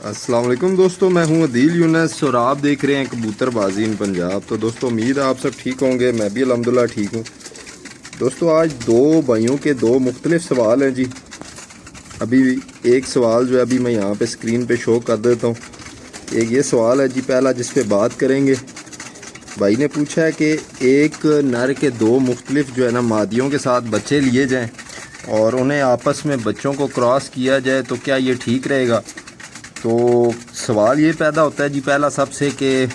अस्सलाम वालेकुम दोस्तों, मैं हूं अदील यूनस और आप देख रहे हैं कबूतरबाजी इन पंजाब। तो दोस्तों उम्मीद है आप सब ठीक होंगे, मैं भी अल्हम्दुलिल्लाह ठीक हूं। दोस्तों आज दो भाइयों के दो मुख्तलिफ सवाल हैं जी। अभी एक सवाल जो है अभी मैं यहाँ पे स्क्रीन पे शो कर देता हूँ। एक ये सवाल है जी पहला जिस पे बात करेंगे। भाई ने पूछा है कि एक नर के दो मुख्तलिफ जो है ना मादियों के साथ बच्चे लिए जाएँ और उन्हें आपस में बच्चों को क्रॉस किया जाए तो क्या ये ठीक रहेगा। तो सवाल ये पैदा होता है जी पहला सबसे कि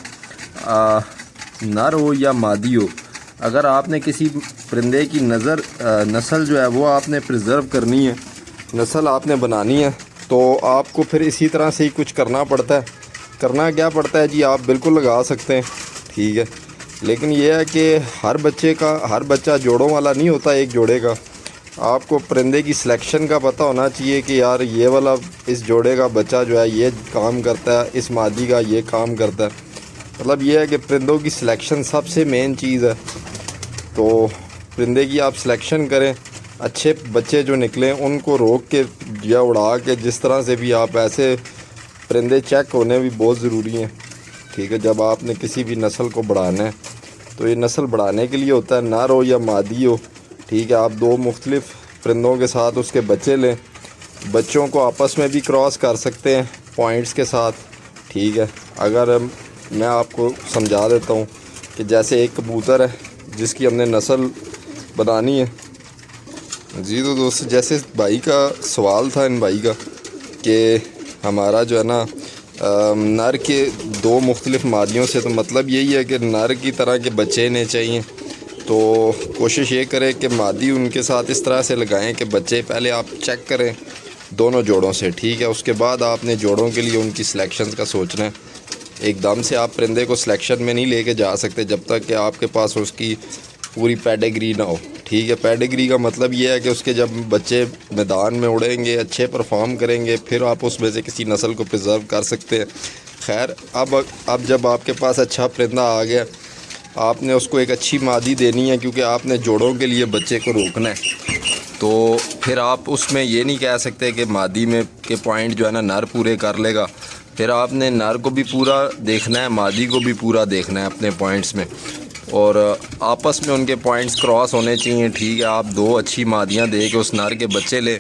नर हो या मादी हो, अगर आपने किसी परिंदे की नस्ल जो है वो आपने प्रिजर्व करनी है, नस्ल आपने बनानी है, तो आपको फिर इसी तरह से ही कुछ करना पड़ता है। करना क्या पड़ता है जी, आप बिल्कुल लगा सकते हैं, ठीक है, लेकिन यह है कि हर बच्चा जोड़ों वाला नहीं होता। एक जोड़े का आपको परिंदे की सिलेक्शन का पता होना चाहिए कि यार ये वाला इस जोड़े का बच्चा जो है ये काम करता है, इस मादी का ये काम करता है। मतलब ये है कि परिंदों की सिलेक्शन सबसे मेन चीज़ है। तो परिंदे की आप सिलेक्शन करें, अच्छे बच्चे जो निकलें उनको रोक के या उड़ा के, जिस तरह से भी आप ऐसे परिंदे चेक होने भी बहुत ज़रूरी हैं, ठीक है। जब आपने किसी भी नस्ल को बढ़ाना है तो ये नस्ल बढ़ाने के लिए होता है, नर हो या मादी हो, ठीक है। आप दो मुख्तलिफ परिंदों के साथ उसके बच्चे लें, बच्चों को आपस में भी क्रॉस कर सकते हैं पॉइंट्स के साथ, ठीक है। अगर मैं आपको समझा देता हूँ कि जैसे एक कबूतर है जिसकी हमने नस्ल बनानी है जी। तो दोस्त जैसे भाई का सवाल था इन भाई का कि हमारा जो है ना नर के दो मुख्तलिफ मादियों से, तो मतलब यही है कि नर की तरह के बच्चे इन्हें चाहिए। तो कोशिश ये करें कि मादी उनके साथ इस तरह से लगाएं कि बच्चे पहले आप चेक करें दोनों जोड़ों से, ठीक है। उसके बाद आपने जोड़ों के लिए उनकी सिलेक्शन का सोचना है। एकदम से आप परिंदे को सिलेक्शन में नहीं लेके जा सकते जब तक कि आपके पास उसकी पूरी पेडिग्री ना हो, ठीक है। पेडिग्री का मतलब ये है कि उसके जब बच्चे मैदान में उड़ेंगे, अच्छे परफॉर्म करेंगे, फिर आप उसमें से किसी नस्ल को प्रिजर्व कर सकते हैं। खैर अब जब आपके पास अच्छा परिंदा आ गया, आपने उसको एक अच्छी मादी देनी है क्योंकि आपने जोड़ों के लिए बच्चे को रोकना है। तो फिर आप उसमें ये नहीं कह सकते कि मादी में के पॉइंट जो है ना नर पूरे कर लेगा। फिर आपने नर को भी पूरा देखना है, मादी को भी पूरा देखना है अपने पॉइंट्स में, और आपस में उनके पॉइंट्स क्रॉस होने चाहिए, ठीक है। आप दो अच्छी मादियाँ दे के उस नर के बच्चे ले,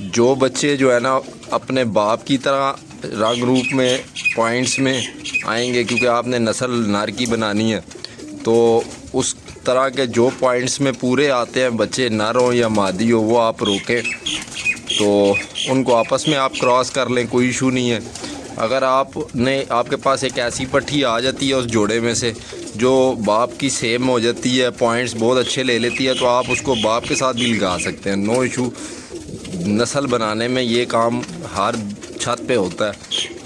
जो बच्चे जो है ना अपने बाप की तरह रंग रूप में पॉइंट्स में आएंगे, क्योंकि आपने नस्ल नर की बनानी है। तो उस तरह के जो पॉइंट्स में पूरे आते हैं बच्चे, नर हो या मादी हो, वो आप रोकें, तो उनको आपस में आप क्रॉस कर लें, कोई इशू नहीं है। अगर आपके पास एक ऐसी पट्टी आ जाती है उस जोड़े में से जो बाप की सेम हो जाती है, पॉइंट्स बहुत अच्छे ले लेती है, तो आप उसको बाप के साथ भी लगा सकते हैं, नो इशू। नस्ल बनाने में ये काम हर छत पे होता है,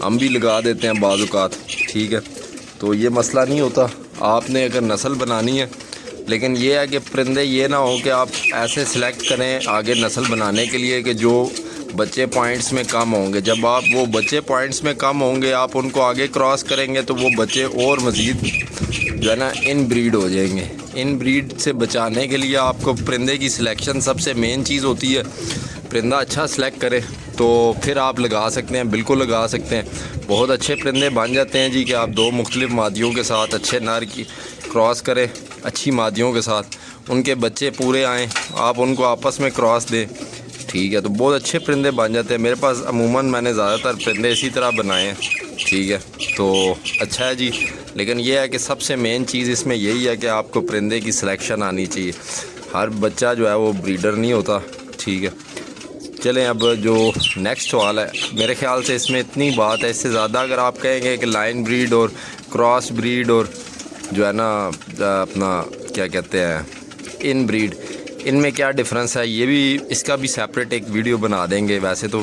हम भी लगा देते हैं बाज़ औक़ात, ठीक है। तो ये मसला नहीं होता आपने अगर नस्ल बनानी है। लेकिन ये है कि परिंदे ये ना हो कि आप ऐसे सिलेक्ट करें आगे नस्ल बनाने के लिए कि जो बच्चे पॉइंट्स में कम होंगे। जब आप वो बच्चे पॉइंट्स में कम होंगे, आप उनको आगे क्रॉस करेंगे तो वो बच्चे और मज़ीद जो है ना इन ब्रीड हो जाएंगे। इन ब्रीड से बचाने के लिए आपको परिंदे की सिलेक्शन सबसे मेन चीज़ होती है। परिंदा अच्छा सिलेक्ट करे तो फिर आप लगा सकते हैं, बिल्कुल लगा सकते हैं। बहुत अच्छे परिंदे बन जाते हैं जी कि आप दो मुख्तलिफ मादियों के साथ अच्छे नर की क्रॉस करें, अच्छी मादियों के साथ उनके बच्चे पूरे आएँ, आप उनको आपस में क्रॉस दें, ठीक है। तो बहुत अच्छे परिंदे बन जाते हैं। मेरे पास अमूमन मैंने ज़्यादातर परिंदे इसी तरह बनाए हैं, ठीक है। तो अच्छा है जी। लेकिन यह है कि सबसे मेन चीज़ इसमें यही है कि आपको परिंदे की सिलेक्शन आनी चाहिए। हर बच्चा जो है वो ब्रीडर नहीं होता, ठीक है। चलें अब जो नेक्स्ट सवाल है, मेरे ख़्याल से इसमें इतनी बात है, इससे ज़्यादा अगर आप कहेंगे कि लाइन ब्रीड और क्रॉस ब्रीड और जो है ना अपना क्या कहते हैं इन ब्रीड, इनमें क्या डिफरेंस है, ये भी इसका भी सेपरेट एक वीडियो बना देंगे। वैसे तो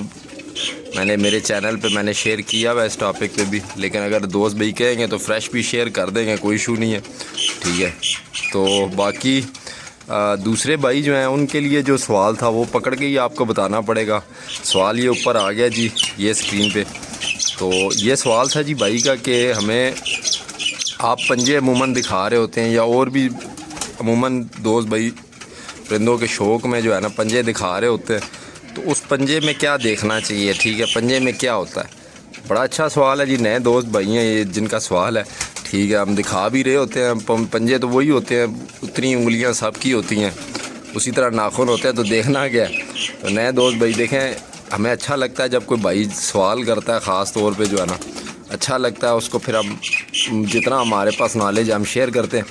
मैंने मेरे चैनल पे मैंने शेयर किया हुआ इस टॉपिक पे भी, लेकिन अगर दोस्त भाई कहेंगे तो फ्रेश भी शेयर कर देंगे, कोई इशू नहीं है, ठीक है। तो बाकी दूसरे भाई जो हैं उनके लिए जो सवाल था वो पकड़ के ही आपको बताना पड़ेगा। सवाल ये ऊपर आ गया जी, ये स्क्रीन पे। तो ये सवाल था जी भाई का कि हमें आप पंजे अमूमन दिखा रहे होते हैं, या और भी अमूमन दोस्त भाई परिंदों के शौक़ में जो है ना पंजे दिखा रहे होते हैं, तो उस पंजे में क्या देखना चाहिए, ठीक है, पंजे में क्या होता है। बड़ा अच्छा सवाल है जी। नए दोस्त भाई हैं ये जिनका सवाल है, ठीक है। हम दिखा भी रहे होते हैं, पंजे तो वही होते हैं, उतनी उंगलियां सबकी होती हैं, उसी तरह नाखून होते हैं, तो देखना क्या है। तो नए दोस्त भाई देखें, हमें अच्छा लगता है जब कोई भाई सवाल करता है, ख़ास तौर पे जो है ना अच्छा लगता है उसको, फिर हम जितना हमारे पास नॉलेज है हम शेयर करते हैं।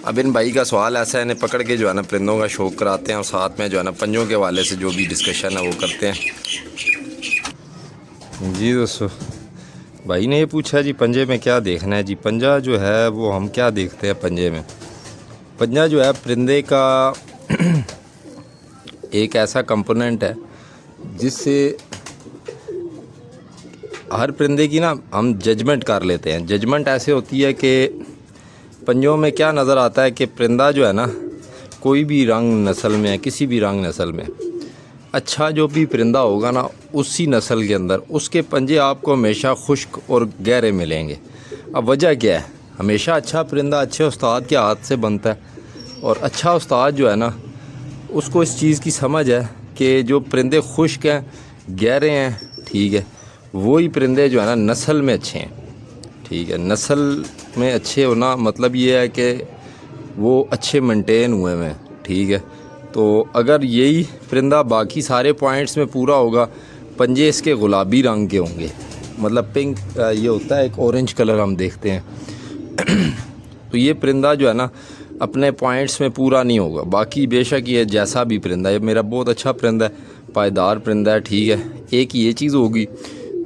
अब इन भाई का सवाल ऐसा है, इन्हें पकड़ के जो है ना परिंदों का शौक़ कराते हैं और साथ में जो है ना पंजों के हवाले से जो भी डिस्कशन है वो करते हैं। जी दोस्तों, भाई ने ये पूछा जी पंजे में क्या देखना है। जी पंजा जो है वो हम क्या देखते हैं पंजे में। पंजा जो है परिंदे का एक ऐसा कंपोनेंट है जिससे हर परिंदे की ना हम जजमेंट कर लेते हैं। जजमेंट ऐसे होती है कि पंजों में क्या नज़र आता है कि परिंदा जो है ना कोई भी रंग नस्ल में है, किसी भी रंग नस्ल में अच्छा जो भी परिंदा होगा ना उसी नस्ल के अंदर उसके पंजे आपको हमेशा खुश्क और गहरे मिलेंगे। अब वजह क्या है, हमेशा अच्छा परिंदा अच्छे उस्ताद के हाथ से बनता है, और अच्छा उस्ताद जो है ना उसको इस चीज़ की समझ है कि जो परिंदे खुश्क हैं, गहरे हैं, ठीक है, वही परिंदे जो है ना नस्ल में अच्छे हैं, ठीक है। नस्ल में अच्छे होना मतलब ये है कि वो अच्छे मेंटेन हुए हैं, ठीक है। तो अगर यही परिंदा बाकी सारे पॉइंट्स में पूरा होगा, पंजे इसके गुलाबी रंग के होंगे, मतलब पिंक ये होता है एक ऑरेंज कलर हम देखते हैं तो ये परिंदा जो है ना अपने पॉइंट्स में पूरा नहीं होगा। बाकी बेशक ये जैसा भी परिंदा है, मेरा बहुत अच्छा परिंदा है, पायदार परिंदा है, ठीक है। एक ये चीज़ होगी।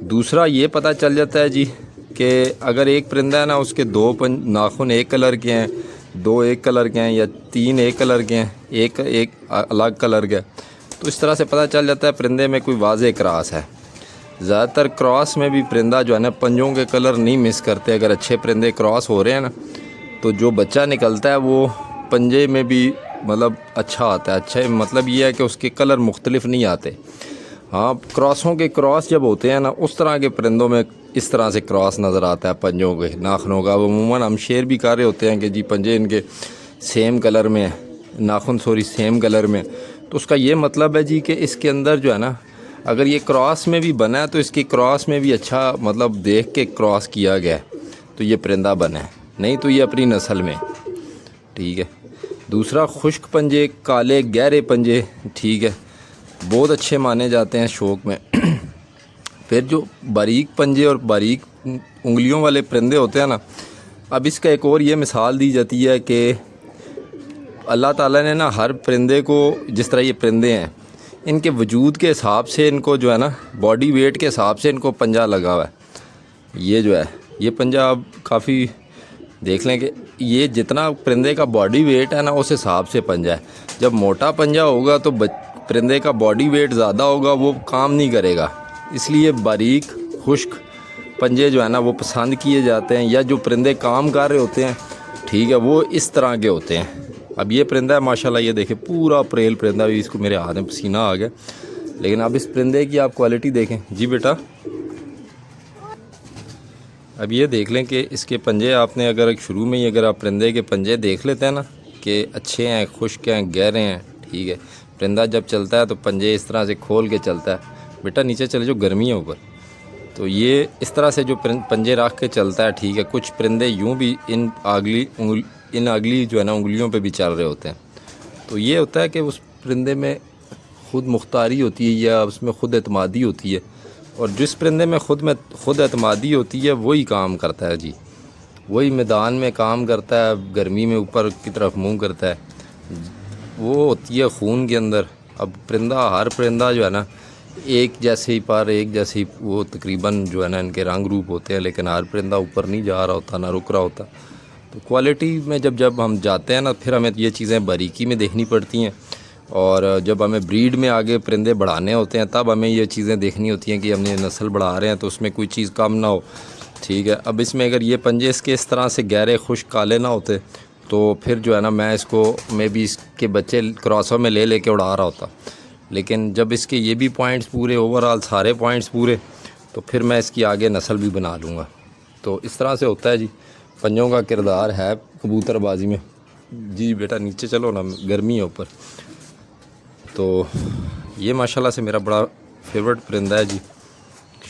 दूसरा ये पता चल जाता है जी कि अगर एक परिंदा है ना उसके दो नाखून एक कलर के हैं, दो एक कलर के हैं, या तीन एक कलर के हैं, एक अलग कलर के, तो इस तरह से पता चल जाता है परिंदे में कोई वाज़े क्रॉस है। ज़्यादातर क्रॉस में भी परिंदा जो है ना पंजों के कलर नहीं मिस करते। अगर अच्छे परिंदे क्रॉस हो रहे हैं ना तो जो बच्चा निकलता है वो पंजे में भी मतलब अच्छा आता है। अच्छा मतलब ये है कि उसके कलर मुख्तलिफ नहीं आते। हाँ, क्रॉसों के क्रॉस जब होते हैं ना उस तरह के परिंदों में इस तरह से क्रॉस नज़र आता है पंजों के नाखूनों का। वो अमूमन हम शेयर भी कर रहे होते हैं कि जी पंजे इनके सेम कलर में है, नाखून सेम कलर में। तो उसका ये मतलब है जी कि इसके अंदर जो है ना अगर ये क्रॉस में भी बना है तो इसकी क्रॉस में भी अच्छा मतलब देख के क्रॉस किया गया है तो ये परिंदा बना है, नहीं तो ये अपनी नस्ल में, ठीक है। दूसरा खुश्क पंजे, काले गहरे पंजे, ठीक है, बहुत अच्छे माने जाते हैं शौक़ में फिर जो बारीक पंजे और बारीक उंगलियों वाले परिंदे होते हैं ना, अब इसका एक और ये मिसाल दी जाती है कि अल्लाह ताला ने ना हर परिंदे को, जिस तरह ये परिंदे हैं इनके वजूद के हिसाब से इनको जो है ना बॉडी वेट के हिसाब से इनको पंजा लगा हुआ है। ये जो है ये पंजा आप काफ़ी देख लें कि ये जितना परिंदे का बॉडी वेट है ना उस हिसाब से पंजा है। जब मोटा पंजा होगा तो परिंदे का बॉडी वेट ज़्यादा होगा, वो काम नहीं करेगा, इसलिए बारीक खुश्क पंजे जो है ना वो पसंद किए जाते हैं। या जो परिंदे काम कर रहे होते हैं, ठीक है, वो इस तरह के होते हैं। अब ये परिंदा है माशाल्लाह, ये देखें पूरा प्रेल परिंदा, भी इसको मेरे हाथ में पसीना आ गया। लेकिन अब इस परिंदे की आप क्वालिटी देखें जी बेटा। अब ये देख लें कि इसके पंजे आपने अगर शुरू में ही अगर आप परिंदे के पंजे देख लेते हैं ना कि अच्छे हैं, खुश्क हैं, गहरे हैं, ठीक है। परिंदा जब चलता है तो पंजे इस तरह से खोल के चलता है। बेटा नीचे चले जो गर्मी है ऊपर, तो ये इस तरह से जो पंजे रख के चलता है, ठीक है। कुछ परिंदे यूँ भी इन अगली जो है ना उंगलियों पे भी चल रहे होते हैं। तो ये होता है कि उस परिंदे में खुद मुख्तारी होती है या उसमें खुद एतमादी होती है, और जिस परिंदे में खुद एतमादी होती है वही काम करता है जी, वही मैदान में काम करता है, गर्मी में ऊपर की तरफ मुँह करता है, वो होती है खून के अंदर। अब हर परिंदा जो है ना एक जैसे ही पर एक जैसे ही वो तकरीबन जो है ना इनके रंग रूप होते हैं, लेकिन हर परिंदा ऊपर नहीं जा रहा होता ना रुक रहा होता। तो क्वालिटी में जब हम जाते हैं ना फिर हमें ये चीज़ें बारीकी में देखनी पड़ती हैं, और जब हमें ब्रीड में आगे परिंदे बढ़ाने होते हैं तब हमें ये चीज़ें देखनी होती हैं कि हमने नस्ल बढ़ा रहे हैं तो उसमें कोई चीज़ कम ना हो, ठीक है। अब इसमें अगर ये पंजे इसके इस तरह से गहरे खुश्क काले ना होते तो फिर जो है ना मैं भी इसके बच्चे क्रॉसों में ले के उड़ा रहा होता। लेकिन जब इसके ये भी पॉइंट्स पूरे, ओवरऑल सारे पॉइंट्स पूरे, तो फिर मैं इसकी आगे नस्ल भी बना लूँगा। तो इस तरह से होता है जी, पंजों का किरदार है कबूतरबाजी में। जी बेटा नीचे चलो ना, गर्मी है ऊपर। तो ये माशाल्लाह से मेरा बड़ा फेवरेट परिंदा है जी,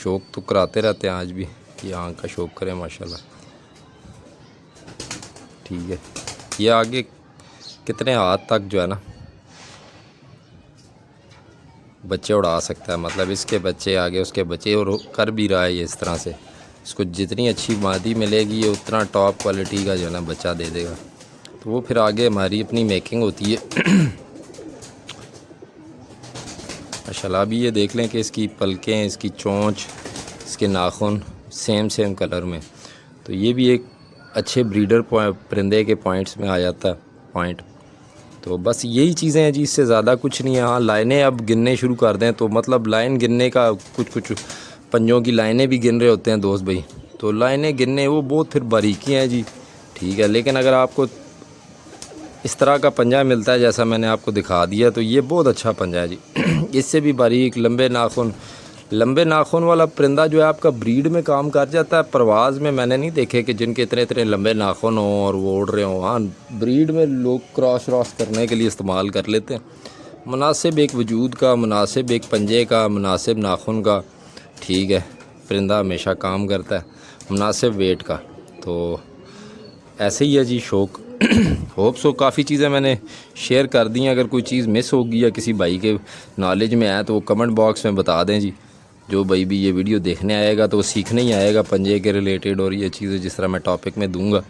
शौक़ तो कराते रहते हैं आज भी कि आँख का शौक़ करें माशाल्लाह। ठीक है, ये आगे कितने हाथ तक जो है ना बच्चे उड़ा सकता है, मतलब इसके बच्चे आगे उसके बच्चे, और कर भी रहा है ये इस तरह से। इसको जितनी अच्छी मादी मिलेगी ये उतना टॉप क्वालिटी का जो है ना बच्चा दे देगा। तो वो फिर आगे हमारी अपनी मेकिंग होती है। माशाल्लाह अभी ये देख लें कि इसकी पलकें, इसकी चोंच, इसके नाखून सेम कलर में। तो ये भी एक अच्छे ब्रीडर परिंदे के पॉइंट्स में आ जाता है पॉइंट। तो बस यही चीज़ें हैं जी, इससे ज़्यादा कुछ नहीं है। हाँ, लाइनें अब गिनने शुरू कर दें तो मतलब लाइन गिनने का कुछ पंजों की लाइनें भी गिन रहे होते हैं दोस्त भाई। तो लाइनें गिनने वो बहुत फिर बारीकी हैं जी। ठीक है, लेकिन अगर आपको इस तरह का पंजा मिलता है जैसा मैंने आपको दिखा दिया तो ये बहुत अच्छा पंजा है जी। इससे भी बारीक लंबे नाखून वाला परिंदा जो है आपका ब्रीड में काम कर जाता है। परवाज़ में मैंने नहीं देखे कि जिनके इतने लंबे नाखून हों और वो उड़ रहे हों। हाँ, ब्रीड में लोग क्रॉस करने के लिए इस्तेमाल कर लेते हैं। मुनासिब एक वजूद का, मुनासिब एक पंजे का, मुनासिब नाखून का, ठीक है, परिंदा हमेशा काम करता है, मुनासिब वेट का। तो ऐसे ही है जी शौक़। होप सो काफ़ी चीज़ें मैंने शेयर कर दी हैं। अगर कोई चीज़ मिस होगी या किसी भाई के नॉलेज में आए तो वो कमेंट बॉक्स में बता दें जी। जो भाई भी ये वीडियो देखने आएगा तो वो सीखने ही आएगा पंजे के रिलेटेड, और ये चीज़ें जिस तरह मैं टॉपिक में दूंगा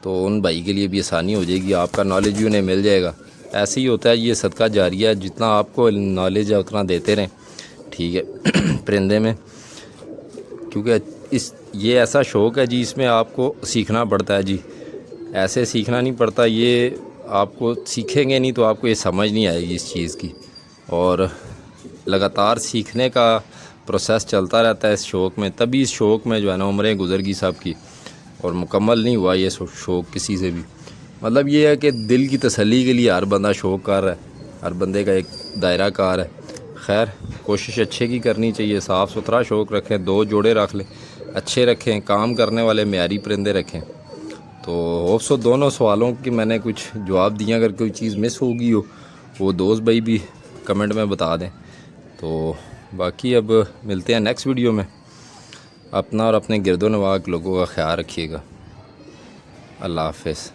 तो उन भाई के लिए भी आसानी हो जाएगी, आपका नॉलेज भी उन्हें मिल जाएगा। ऐसे ही होता है, ये सदका जारिया है, जितना आपको नॉलेज है उतना देते रहें। ठीक है परिंदे में, क्योंकि ये ऐसा शौक़ है जी, इसमें आपको सीखना पड़ता है जी। ऐसे सीखना नहीं पड़ता, ये आपको सीखेंगे नहीं तो आपको ये समझ नहीं आएगी इस चीज़ की। और लगातार सीखने का प्रोसेस चलता रहता है इस शौक़ में, तभी इस शौक़ में जो है ना उम्रें गुजर गई सब की और मुकम्मल नहीं हुआ ये शौक़ किसी से भी। मतलब ये है कि दिल की तसल्ली के लिए हर बंदा शौक़ कर रहा है, हर बंदे का एक दायरा कार है। खैर, कोशिश अच्छे की करनी चाहिए, साफ़ सुथरा शौक़ रखें, 2 जोड़े रख लें, अच्छे रखें, काम करने वाले मेयारी परिंदे रखें। तो होप सो दोनों सवालों की मैंने कुछ जवाब दिए। अगर कोई चीज़ मिस होगी हो वो दोस्त भाई भी कमेंट में बता दें। तो बाकी अब मिलते हैं नेक्स्ट वीडियो में। अपना और अपने गिरदो नवाक लोगों का ख्याल रखिएगा। अल्लाह हाफ़िज़।